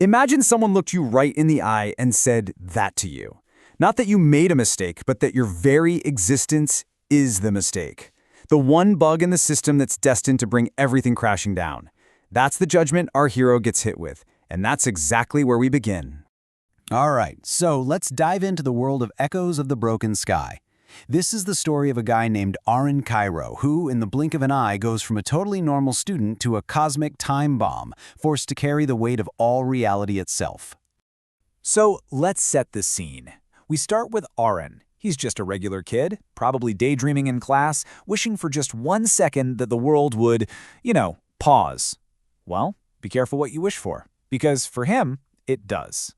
Imagine someone looked you right in the eye and said that to you. Not that you made a mistake, but that your very existence is the mistake. The one bug in the system that's destined to bring everything crashing down. That's the judgment our hero gets hit with, and that's exactly where we begin. All right, so let's dive into the world of Echoes of the Broken Sky. This is the story of a guy named Aren Kairo, who, in the blink of an eye, goes from a totally normal student to a cosmic time bomb, forced to carry the weight of all reality itself. So let's set the scene. We start with Aren. He's just a regular kid, probably daydreaming in class, wishing for just 1 second that the world would, pause. Well, be careful what you wish for, because for him, it does.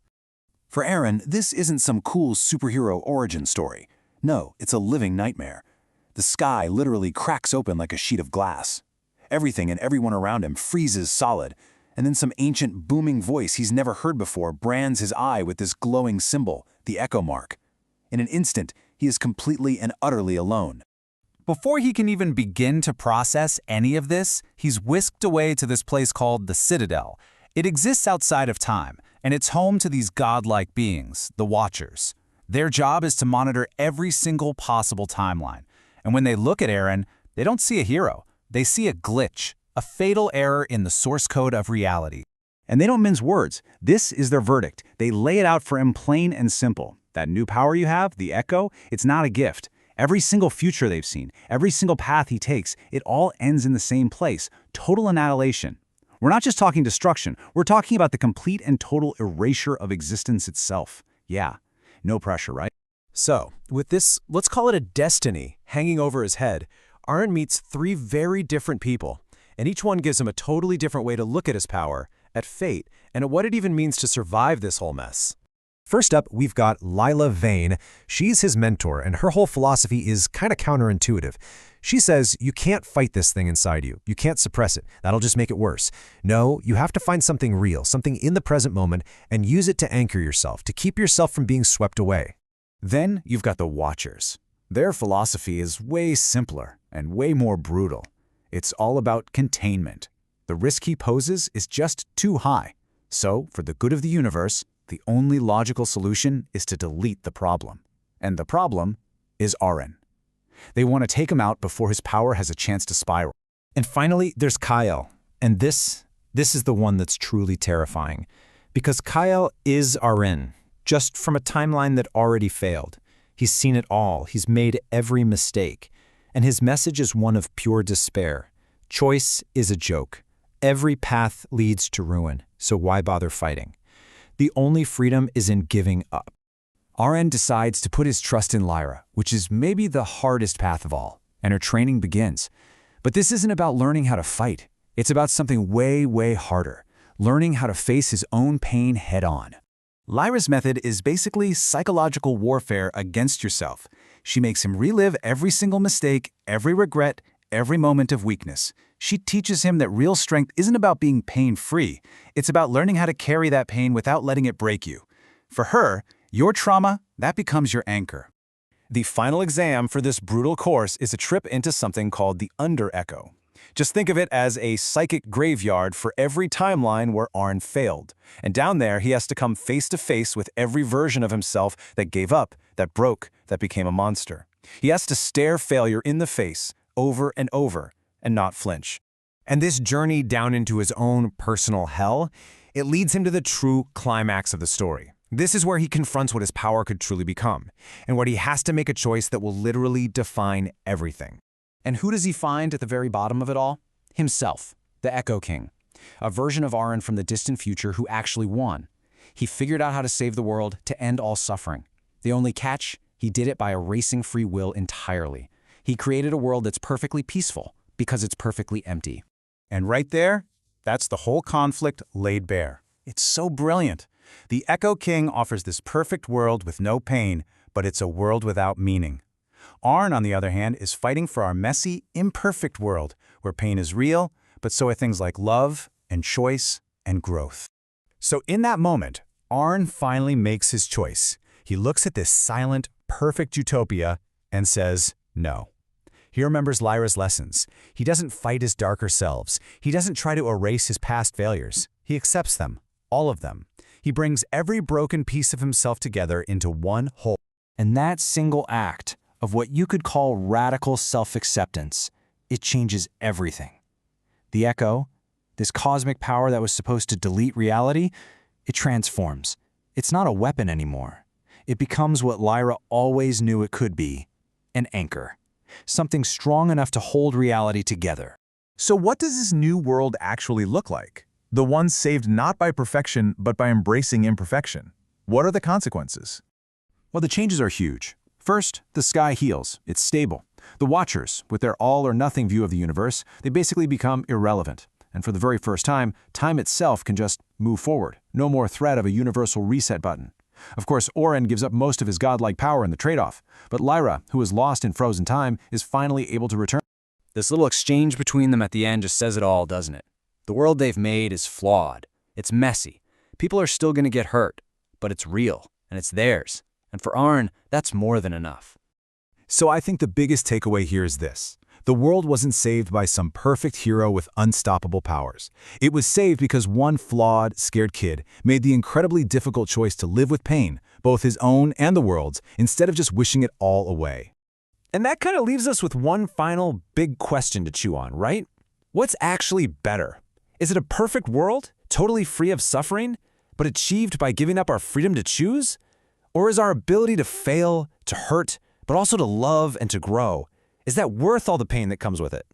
For Aren, this isn't some cool superhero origin story. No, it's a living nightmare. The sky literally cracks open like a sheet of glass. Everything and everyone around him freezes solid, and then some ancient booming voice he's never heard before brands his eye with this glowing symbol, the echo mark. In an instant, he is completely and utterly alone. Before he can even begin to process any of this, he's whisked away to this place called the Citadel. It exists outside of time, and it's home to these godlike beings, the Watchers. Their job is to monitor every single possible timeline. And when they look at Aren, they don't see a hero. They see a glitch, a fatal error in the source code of reality. And they don't mince words. This is their verdict. They lay it out for him plain and simple. That new power you have, the echo, it's not a gift. Every single future they've seen, every single path he takes, it all ends in the same place, total annihilation. We're not just talking destruction, we're talking about the complete and total erasure of existence itself. Yeah. No pressure, right? So, with this, let's call it a destiny, hanging over his head, Aren meets 3 very different people, and each one gives him a totally different way to look at his power, at fate, and at what it even means to survive this whole mess. First up, we've got Lila Vane. She's his mentor, and her whole philosophy is kind of counterintuitive. She says, you can't fight this thing inside you. You can't suppress it. That'll just make it worse. No, you have to find something real, something in the present moment, and use it to anchor yourself, to keep yourself from being swept away. Then you've got the Watchers. Their philosophy is way simpler and way more brutal. It's all about containment. The risk he poses is just too high. So, for the good of the universe, the only logical solution is to delete the problem. And the problem is Aren. They want to take him out before his power has a chance to spiral. And finally, there's Kyle. And this is the one that's truly terrifying. Because Kyle is Aren, just from a timeline that already failed. He's seen it all. He's made every mistake. And his message is one of pure despair. Choice is a joke. Every path leads to ruin, so why bother fighting? The only freedom is in giving up. Aren decides to put his trust in Lyra, which is maybe the hardest path of all, and her training begins. But this isn't about learning how to fight. It's about something way, way harder, learning how to face his own pain head-on. Lyra's method is basically psychological warfare against yourself. She makes him relive every single mistake, every regret, every moment of weakness. She teaches him that real strength isn't about being pain-free. It's about learning how to carry that pain without letting it break you. For her, your trauma, that becomes your anchor. The final exam for this brutal course is a trip into something called the Under-Echo. Just think of it as a psychic graveyard for every timeline where Aren failed. And down there, he has to come face to face with every version of himself that gave up, that broke, that became a monster. He has to stare failure in the face over and over and not flinch. And this journey down into his own personal hell, it leads him to the true climax of the story. This is where he confronts what his power could truly become, and where he has to make a choice that will literally define everything. And who does he find at the very bottom of it all? Himself, the Echo King, a version of Aren from the distant future who actually won. He figured out how to save the world, to end all suffering. The only catch, he did it by erasing free will entirely. He created a world that's perfectly peaceful because it's perfectly empty. And right there, that's the whole conflict laid bare. It's so brilliant. The Echo King offers this perfect world with no pain, but it's a world without meaning. Aren, on the other hand, is fighting for our messy, imperfect world, where pain is real, but so are things like love and choice and growth. So in that moment, Aren finally makes his choice. He looks at this silent, perfect utopia and says, no. He remembers Lyra's lessons. He doesn't fight his darker selves. He doesn't try to erase his past failures. He accepts them, all of them. He brings every broken piece of himself together into one whole. And that single act of what you could call radical self-acceptance, it changes everything. The echo, this cosmic power that was supposed to delete reality, it transforms. It's not a weapon anymore. It becomes what Lyra always knew it could be, an anchor. Something strong enough to hold reality together. So what does this new world actually look like? The one saved not by perfection, but by embracing imperfection. What are the consequences? Well, the changes are huge. First, the sky heals. It's stable. The Watchers, with their all-or-nothing view of the universe, they basically become irrelevant. And for the very first time itself can just move forward. No more threat of a universal reset button. Of course, Aren gives up most of his godlike power in the trade-off, but Lyra, who is lost in frozen time, is finally able to return. This little exchange between them at the end just says it all, doesn't it? The world they've made is flawed. It's messy. People are still going to get hurt, but it's real, and it's theirs. And for Aren, that's more than enough. So I think the biggest takeaway here is this. The world wasn't saved by some perfect hero with unstoppable powers. It was saved because one flawed, scared kid made the incredibly difficult choice to live with pain, both his own and the world's, instead of just wishing it all away. And that kind of leaves us with one final big question to chew on, right? What's actually better? Is it a perfect world, totally free of suffering, but achieved by giving up our freedom to choose? Or is our ability to fail, to hurt, but also to love and to grow, is that worth all the pain that comes with it?